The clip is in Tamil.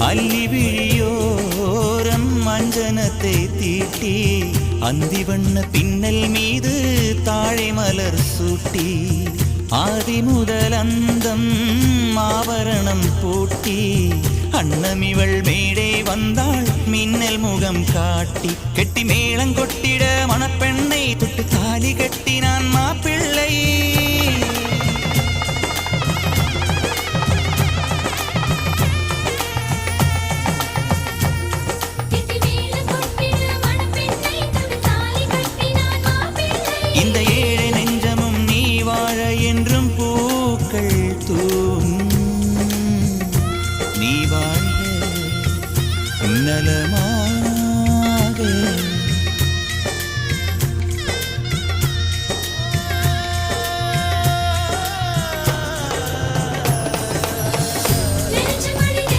அல்லி விழியோரம் மஞ்சனத்தை தீட்டி அந்தி வண்ண பின்னல் மீது தாழை மலர் சூட்டி ஆதி முதல் அந்தம் ஆபரணம் பூட்டி அன்னமிவள் மேடை வந்தாள் மின்னல் முகம் காட்டி கெட்டி மேளம் கொட்டிட மணப்பெண்ணை தொட்டு தாலி கட்டினான் மாப்பிள்ளை. இந்த ஏழை நெஞ்சமும் நீ வாழ என்றும் பூக்கள் தூவும் நீ வாழ நலமா